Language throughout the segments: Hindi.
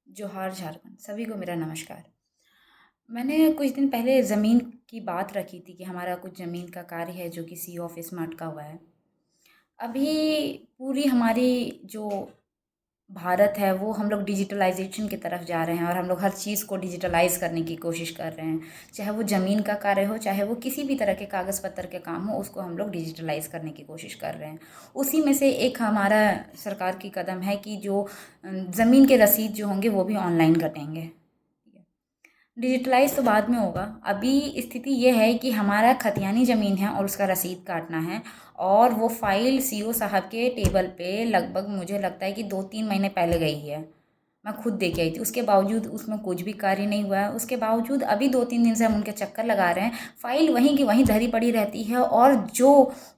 जोहार झारखंड, सभी को मेरा नमस्कार। मैंने कुछ दिन पहले ज़मीन की बात रखी थी कि हमारा कुछ ज़मीन का कार्य है जो कि सीओ ऑफ़िस में अटका हुआ है। अभी पूरी हमारी जो भारत है वो हम लोग डिजिटलाइज़ेशन की तरफ जा रहे हैं और हम लोग हर चीज़ को डिजिटलाइज़ करने की कोशिश कर रहे हैं। चाहे वो ज़मीन का कार्य हो, चाहे वो किसी भी तरह के कागज़ पत्तर के काम हो, उसको हम लोग डिजिटलाइज़ करने की कोशिश कर रहे हैं। उसी में से एक हमारा सरकार की कदम है कि जो ज़मीन के रसीद जो होंगे वो भी ऑनलाइन कटेंगे। डिजिटलाइज़ तो बाद में होगा। अभी स्थिति ये है कि हमारा खतियानी ज़मीन है और उसका रसीद काटना है और वो फ़ाइल सीओ साहब के टेबल पे लगभग मुझे लगता है कि 2-3 महीने पहले गई है। मैं खुद दे के आई थी। उसके बावजूद उसमें कुछ भी कार्य नहीं हुआ है। उसके बावजूद अभी 2-3 दिन से हम उनके चक्कर लगा रहे हैं। फ़ाइल वहीं की वहीं धरी पड़ी रहती है और जो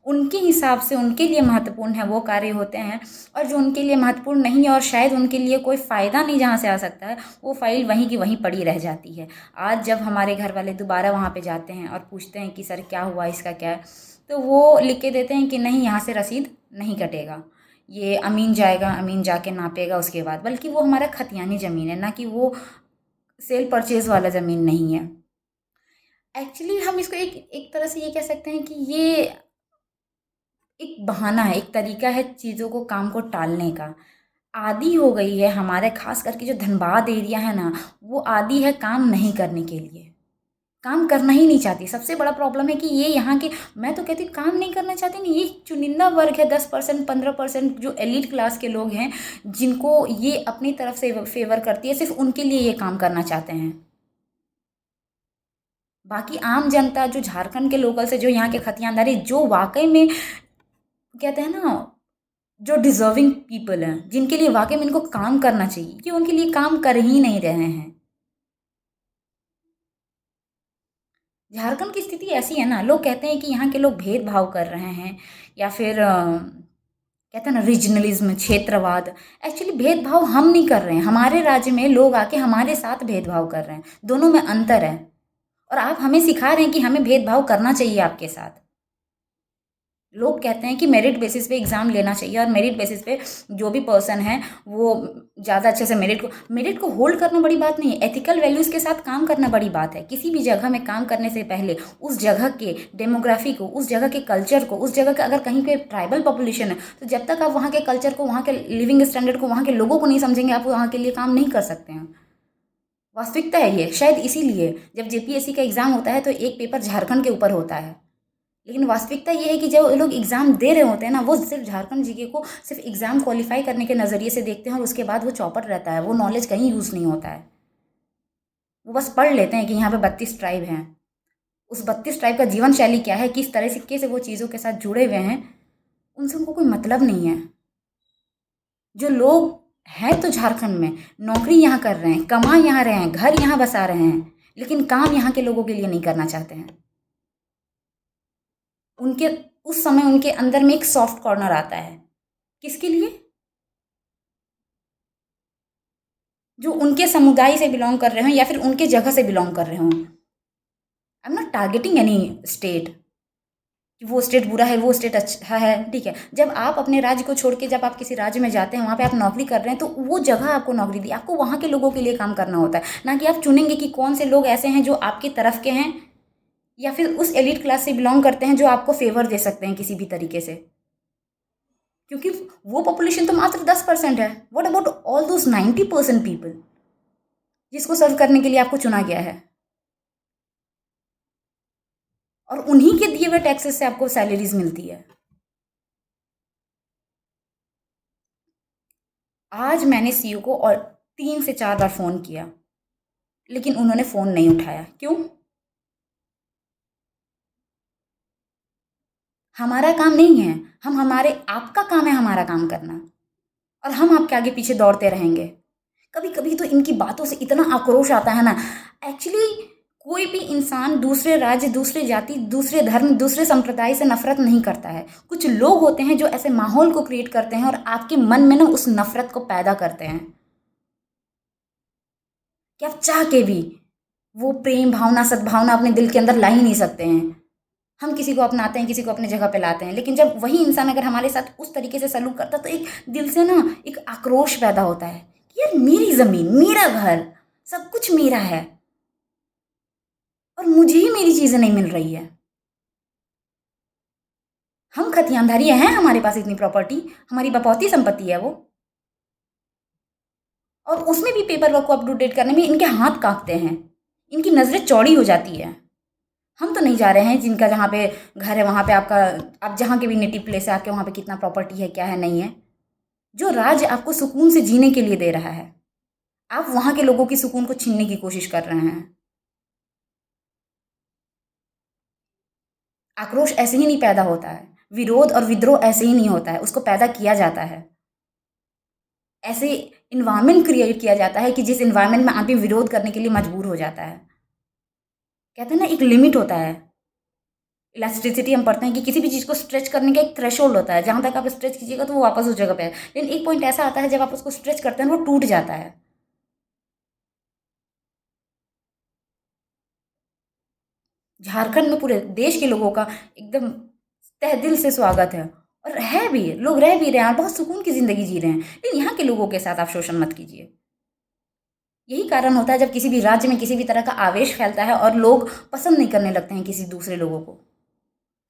उनके हिसाब से उनके लिए महत्वपूर्ण है वो कार्य होते हैं और जो उनके लिए महत्वपूर्ण नहीं है और शायद उनके लिए कोई फ़ायदा नहीं जहाँ से आ सकता है, वो फ़ाइल वहीं की वहीं पड़ी रह जाती है। आज जब हमारे घर वाले दोबारा वहाँ पे जाते हैं और पूछते हैं कि सर क्या हुआ, इसका क्या है? तो वो लिख के देते हैं कि नहीं, यहाँ से रसीद नहीं कटेगा। ये अमीन जाएगा, अमीन जाके नापेगा उसके बाद। बल्कि वो हमारा खतियानी ज़मीन है, ना कि वो सेल परचेज़ वाला ज़मीन नहीं है। एक्चुअली हम इसको एक एक तरह से ये कह सकते हैं कि ये एक बहाना है, एक तरीका है चीज़ों को, काम को टालने का। आदी हो गई है हमारे, ख़ास करके जो धनबाद एरिया है ना, वो आदी है काम नहीं करने के लिए। काम करना ही नहीं चाहती। सबसे बड़ा प्रॉब्लम है कि ये यहाँ के, मैं तो कहती हूँ काम नहीं करना चाहते नहीं, ये चुनिंदा वर्ग है, 10% 15% जो एलीट क्लास के लोग हैं, जिनको ये अपनी तरफ से फ़ेवर करती है, सिर्फ़ उनके लिए ये काम करना चाहते हैं। बाकी आम जनता जो झारखंड के लोकल्स है, जो यहाँ के खतियानदार है, जो वाक़ई में कहते हैं ना, जो डिज़र्विंग पीपल हैं, जिनके लिए वाक़ई में इनको काम करना चाहिए, ये उनके लिए काम कर ही नहीं रहे हैं। झारखंड की स्थिति ऐसी है ना, लोग कहते हैं कि यहाँ के लोग भेदभाव कर रहे हैं या फिर कहते हैं ना रीजनलिज्म, क्षेत्रवाद। एक्चुअली भेदभाव हम नहीं कर रहे हैं, हमारे राज्य में लोग आके हमारे साथ भेदभाव कर रहे हैं, दोनों में अंतर है। और आप हमें सिखा रहे हैं कि हमें भेदभाव करना चाहिए आपके साथ। लोग कहते हैं कि मेरिट बेसिस पे एग्ज़ाम लेना चाहिए और मेरिट बेसिस पे जो भी पर्सन है वो ज़्यादा अच्छे से मेरिट को होल्ड करना बड़ी बात नहीं है। एथिकल वैल्यूज़ के साथ काम करना बड़ी बात है। किसी भी जगह में काम करने से पहले उस जगह के डेमोग्राफी को, उस जगह के कल्चर को, उस जगह का अगर कहीं पे ट्राइबल पॉपुलेशन है तो जब तक आप वहाँ के कल्चर को, वहाँ के लिविंग स्टैंडर्ड को, वहाँ के लोगों को नहीं समझेंगे, आप वहाँ के लिए काम नहीं कर सकते हैं। वास्तविकता है ये। शायद इसीलिए जब जेपीएससी का एग्ज़ाम होता है तो एक पेपर झारखंड के ऊपर होता है, लेकिन वास्तविकता ये है कि जब लोग एग्ज़ाम दे रहे होते हैं ना, वो सिर्फ झारखंड जीके को सिर्फ एग्ज़ाम क्वालिफाई करने के नज़रिए से देखते हैं और उसके बाद वो चौपट रहता है, वो नॉलेज कहीं यूज़ नहीं होता है। वो बस पढ़ लेते हैं कि यहाँ पे 32 ट्राइब हैं। उस 32 ट्राइब का जीवन शैली क्या है, किस तरह सिक्के से वो चीज़ों के साथ जुड़े हुए हैं, उनसे उनको कोई मतलब नहीं है। जो लोग हैं तो झारखंड में, नौकरी यहाँ कर रहे हैं, कमा यहाँ रहे हैं, घर यहाँ बसा रहे हैं, लेकिन काम यहाँ के लोगों के लिए नहीं करना चाहते हैं। उनके उस समय उनके अंदर में एक सॉफ्ट कॉर्नर आता है। किसके लिए? जो उनके समुदाय से बिलोंग कर रहे हों या फिर उनके जगह से बिलोंग कर रहे हों। I am not targeting any state कि वो स्टेट बुरा है, वो स्टेट अच्छा है, ठीक है। जब आप अपने राज्य को छोड़ के जब आप किसी राज्य में जाते हैं, वहाँ पे आप नौकरी कर रहे हैं, तो वो जगह आपको नौकरी दी, आपको वहाँ के लोगों के लिए काम करना होता है, ना कि आप चुनेंगे कि कौन से लोग ऐसे हैं जो आपकी तरफ के हैं या फिर उस एलिट क्लास से बिलोंग करते हैं जो आपको फेवर दे सकते हैं किसी भी तरीके से। क्योंकि वो पॉपुलेशन तो मात्र 10% है। What about all those 90% people जिसको सर्व करने के लिए आपको चुना गया है, और उन्हीं के दिए हुए टैक्सेस से आपको सैलरीज मिलती है। आज मैंने सीईओ को और 3 से 4 बार फ़ोन किया, लेकिन उन्होंने फ़ोन नहीं उठाया। क्यों? हमारा काम नहीं है। हम हमारे आपका काम है हमारा काम करना, और हम आपके आगे पीछे दौड़ते रहेंगे। कभी कभी तो इनकी बातों से इतना आक्रोश आता है ना। एक्चुअली कोई भी इंसान दूसरे राज्य, दूसरे जाति, दूसरे धर्म, दूसरे संप्रदाय से नफरत नहीं करता है। कुछ लोग होते हैं जो ऐसे माहौल को क्रिएट करते हैं और आपके मन में ना उस नफरत को पैदा करते हैं कि आप चाह के भी वो प्रेम भावना, सद्भावना अपने दिल के अंदर ला ही नहीं सकते हैं। हम किसी को अपनाते हैं, किसी को अपनी जगह पे लाते हैं, लेकिन जब वही इंसान अगर हमारे साथ उस तरीके से सलूक करता है तो एक दिल से ना एक आक्रोश पैदा होता है यार मेरी ज़मीन, मेरा घर, सब कुछ मेरा है और मुझे ही मेरी चीज़ें नहीं मिल रही है। हम खतियानधारी हैं, हमारे पास इतनी प्रॉपर्टी, हमारी बपौती संपत्ति है वो, और उसमें भी पेपर वर्क को अप टू डेट करने में इनके हाथ काँपते हैं, इनकी नज़रें चौड़ी हो जाती है। हम तो नहीं जा रहे हैं जिनका जहाँ पे घर है वहाँ पे आपका, आप जहाँ के भी नेटिव प्लेस है आपके वहाँ पे कितना प्रॉपर्टी है, क्या है, नहीं है। जो राज्य आपको सुकून से जीने के लिए दे रहा है, आप वहाँ के लोगों की सुकून को छीनने की कोशिश कर रहे हैं। आक्रोश ऐसे ही नहीं पैदा होता है, विरोध और विद्रोह ऐसे ही नहीं होता है, उसको पैदा किया जाता है। ऐसे इन्वायरमेंट क्रिएट किया जाता है कि जिस इन्वायरमेंट में आदमी विरोध करने के लिए मजबूर हो जाता है। कहते हैं ना, एक लिमिट होता है। इलास्टिसिटी हम पढ़ते हैं कि किसी भी चीज़ को स्ट्रेच करने का एक थ्रेशोल्ड होता है, जहाँ तक आप स्ट्रेच कीजिएगा तो वो वापस उस जगह पे है, लेकिन एक पॉइंट ऐसा आता है जब आप उसको स्ट्रेच करते हैं वो टूट जाता है। झारखंड में पूरे देश के लोगों का एकदम तहे दिल से स्वागत है, और है भी, लोग रह भी रहे हैं और बहुत सुकून की ज़िंदगी जी रहे हैं, लेकिन यहाँ के लोगों के साथ आप शोषण मत कीजिए। यही कारण होता है जब किसी भी राज्य में किसी भी तरह का आवेश फैलता है और लोग पसंद नहीं करने लगते हैं किसी दूसरे लोगों को।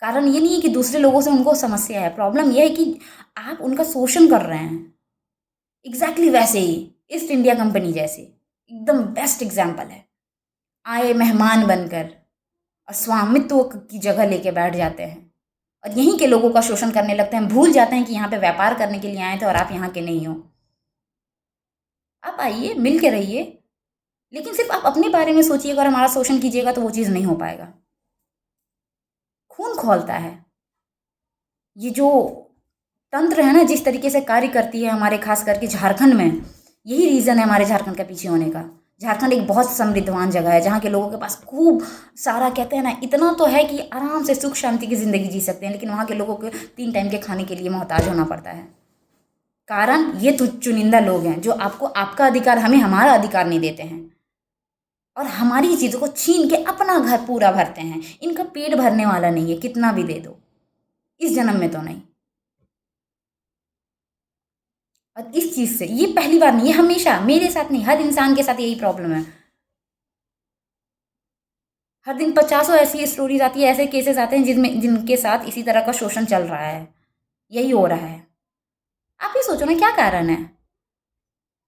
कारण ये नहीं है कि दूसरे लोगों से उनको समस्या है, प्रॉब्लम ये है कि आप उनका शोषण कर रहे हैं। एग्जैक्टली वैसे ही ईस्ट इंडिया कंपनी जैसे एकदम बेस्ट एग्जाम्पल है। आए मेहमान बनकर और स्वामित्व की जगह लेके बैठ जाते हैं और यहीं के लोगों का शोषण करने लगते हैं, भूल जाते हैं कि यहाँ पे व्यापार करने के लिए आए थे और आप यहाँ के नहीं हो। आप आइए, मिल के रहिए, लेकिन सिर्फ आप अपने बारे में सोचिएगा और हमारा शोषण कीजिएगा तो वो चीज़ नहीं हो पाएगा। खून खौलता है। ये जो तंत्र है ना, जिस तरीके से कार्य करती है हमारे खास करके झारखंड में, यही रीज़न है हमारे झारखंड का पीछे होने का। झारखंड एक बहुत समृद्धवान जगह है जहाँ के लोगों के पास खूब सारा, कहते हैं ना, इतना तो है कि आराम से सुख शांति की ज़िंदगी जी सकते हैं, लेकिन वहाँ के लोगों को 3 टाइम के खाने के लिए मोहताज होना पड़ता है। कारण ये चुनिंदा लोग हैं जो आपको आपका अधिकार, हमें हमारा अधिकार नहीं देते हैं और हमारी चीज़ों को छीन के अपना घर पूरा भरते हैं। इनका पेट भरने वाला नहीं है, कितना भी दे दो, इस जन्म में तो नहीं। और इस चीज़ से, ये पहली बार नहीं, ये हमेशा मेरे साथ नहीं, हर इंसान के साथ यही प्रॉब्लम है। हर दिन पचासों ऐसी स्टोरीज आती है, ऐसे केसेस आते हैं जिनके साथ इसी तरह का शोषण चल रहा है, यही हो रहा है। आप ही सोचो ना क्या कारण है।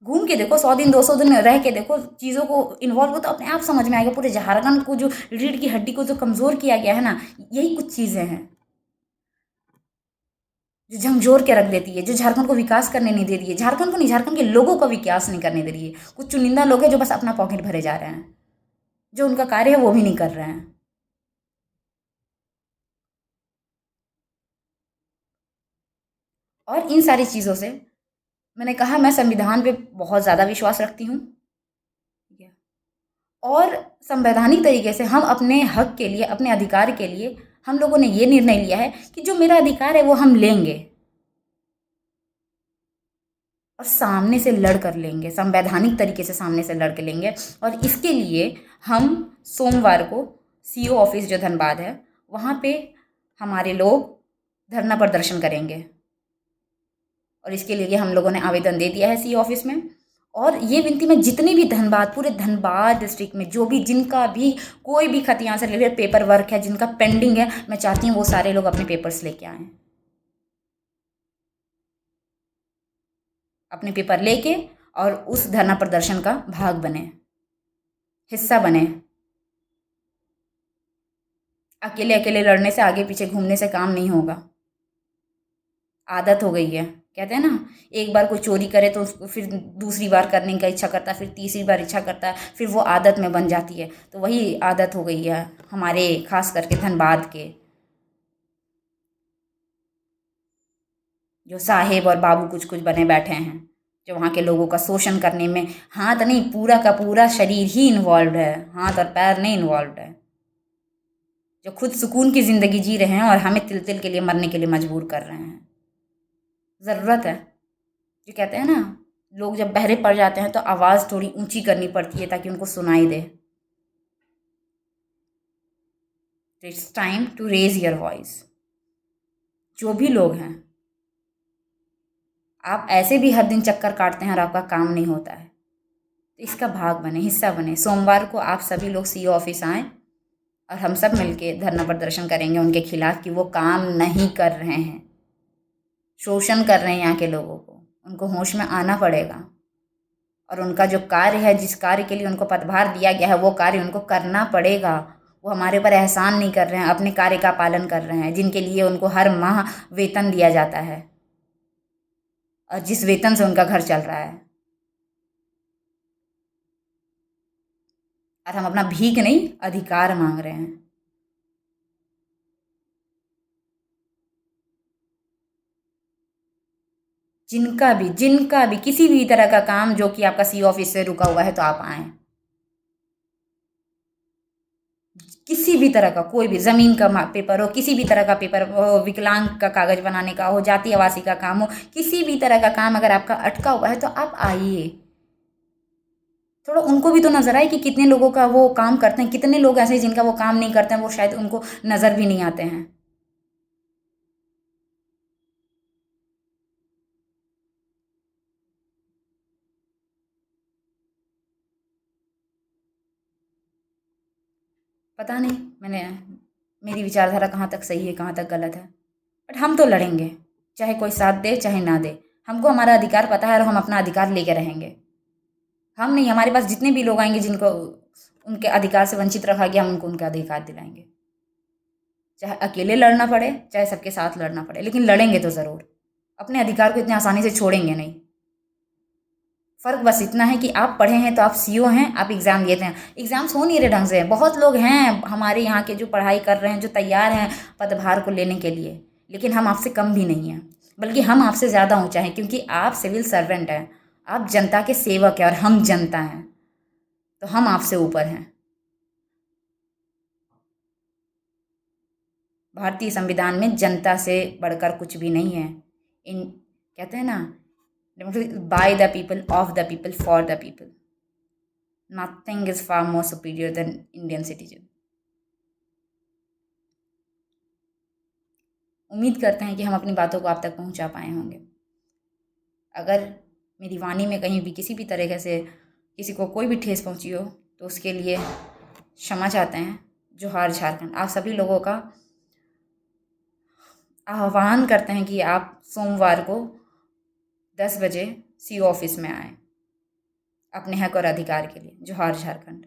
घूम के देखो, 100 दिन 200 दिन रह के देखो, चीज़ों को इन्वॉल्व हो तो अपने आप समझ में आएगा। पूरे झारखंड को जो रीढ़ की हड्डी को जो कमज़ोर किया गया है ना, यही कुछ चीज़ें हैं जो झंझोर के रख देती है, जो झारखंड को विकास करने नहीं दे रही है। झारखंड को नहीं, झारखंड के लोगों का विकास नहीं करने दे रही है। कुछ चुनिंदा लोग हैं जो बस अपना पॉकेट भरे जा रहे हैं, जो उनका कार्य है वो भी नहीं कर रहे हैं। और इन सारी चीज़ों से, मैंने कहा, मैं संविधान पे बहुत ज़्यादा विश्वास रखती हूँ, ठीक है? और संवैधानिक तरीके से हम अपने हक के लिए, अपने अधिकार के लिए, हम लोगों ने ये निर्णय लिया है कि जो मेरा अधिकार है वो हम लेंगे और सामने से लड़ कर लेंगे, संवैधानिक तरीके से सामने से लड़ के लेंगे। और इसके लिए हम सोमवार को सीओ ऑफिस जो धनबाद है वहाँ पे हमारे लोग धरना प्रदर्शन करेंगे और इसके लिए हम लोगों ने आवेदन दे दिया है सी ऑफिस में। और ये विनती मैं जितने भी धनबाद, पूरे धनबाद डिस्ट्रिक्ट में जो भी, जिनका भी कोई भी खतियान से रिलेटेड पेपर वर्क है, जिनका पेंडिंग है, मैं चाहती हूँ वो सारे लोग अपने पेपर्स लेके आएँ, अपने पेपर लेके, और उस धरना प्रदर्शन का भाग बने, हिस्सा बने। अकेले अकेले लड़ने से, आगे पीछे घूमने से काम नहीं होगा। आदत हो गई है, कहते हैं ना, एक बार कोई चोरी करे तो उसको फिर दूसरी बार करने का इच्छा करता है, फिर तीसरी बार इच्छा करता है, फिर वो आदत में बन जाती है। तो वही आदत हो गई है हमारे खास करके धनबाद के जो साहेब और बाबू कुछ कुछ बने बैठे हैं, जो वहाँ के लोगों का शोषण करने में हाथ नहीं, पूरा का पूरा शरीर ही इन्वॉल्व है, हाथ और पैर नहीं इन्वॉल्व है। जो खुद सुकून की ज़िंदगी जी रहे हैं और हमें तिल तिल के लिए मरने के लिए मजबूर कर रहे हैं। ज़रूरत है, जो कहते हैं ना, लोग जब बहरे पड़ जाते हैं तो आवाज़ थोड़ी ऊंची करनी पड़ती है ताकि उनको सुनाई दे। तो it's time to raise your voice. जो भी लोग हैं, आप ऐसे भी हर दिन चक्कर काटते हैं और आपका काम नहीं होता है, तो इसका भाग बने, हिस्सा बने। सोमवार को आप सभी लोग सीईओ ऑफिस आएँ और हम सब मिलके धरना प्रदर्शन करेंगे उनके खिलाफ कि वो काम नहीं कर रहे हैं, शोषण कर रहे हैं यहाँ के लोगों को। उनको होश में आना पड़ेगा और उनका जो कार्य है, जिस कार्य के लिए उनको पदभार दिया गया है, वो कार्य उनको करना पड़ेगा। वो हमारे ऊपर एहसान नहीं कर रहे हैं, अपने कार्य का पालन कर रहे हैं, जिनके लिए उनको हर माह वेतन दिया जाता है और जिस वेतन से उनका घर चल रहा है। और हम अपना भीख नहीं, अधिकार मांग रहे हैं। जिनका भी किसी भी तरह का काम जो कि आपका सी ऑफिस से रुका हुआ है, तो आप आएँ। किसी भी तरह का, कोई भी ज़मीन का पेपर हो, किसी भी तरह का पेपर हो, विकलांग का कागज़ बनाने का हो, जाति आवासी का काम हो, किसी भी तरह का काम अगर आपका अटका हुआ है तो आप आइए। थोड़ा उनको भी तो नज़र आए कि कितने लोगों का वो काम करते हैं, कितने लोग ऐसे हैं जिनका वो काम नहीं करते हैं, वो शायद उनको नज़र भी नहीं आते हैं। पता नहीं मैंने मेरी विचारधारा कहाँ तक सही है, कहाँ तक गलत है, बट हम तो लड़ेंगे, चाहे कोई साथ दे चाहे ना दे। हमको हमारा अधिकार पता है और हम अपना अधिकार लेके रहेंगे। हम नहीं, हमारे पास जितने भी लोग आएंगे जिनको उनके अधिकार से वंचित रखा गया, हम उनको उनका अधिकार दिलाएंगे, चाहे अकेले लड़ना पड़े चाहे सबके साथ लड़ना पड़े, लेकिन लड़ेंगे तो ज़रूर। अपने अधिकार को इतने आसानी से छोड़ेंगे नहीं। फ़र्क बस इतना है कि आप पढ़े हैं तो आप सीईओ हैं, आप एग्ज़ाम देते हैं। एग्ज़ाम्स हो नहीं रहे ढंग से। बहुत लोग हैं हमारे यहाँ के जो पढ़ाई कर रहे हैं, जो तैयार हैं पदभार को लेने के लिए, लेकिन हम आपसे कम भी नहीं हैं, बल्कि हम आपसे ज़्यादा ऊँचा हैं, क्योंकि आप सिविल सर्वेंट हैं, आप जनता के सेवक हैं और हम जनता हैं, तो हम आपसे ऊपर हैं। भारतीय संविधान में जनता से बढ़कर कुछ भी नहीं है। इन कहते हैं ना, by the people, of the people, for the people. Nothing is far more superior than Indian citizen. उम्मीद करते हैं कि हम अपनी बातों को आप तक पहुंचा पाए होंगे। अगर मेरी वाणी में कहीं भी किसी भी तरीके से किसी को कोई भी ठेस पहुंची हो, तो उसके लिए क्षमा चाहते हैं। जोहार झारखंड। आप सभी लोगों का आह्वान करते हैं कि आप सोमवार को 10 बजे सीईओ ऑफिस में आएँ अपने हक और अधिकार के लिए। जोहार झारखंड।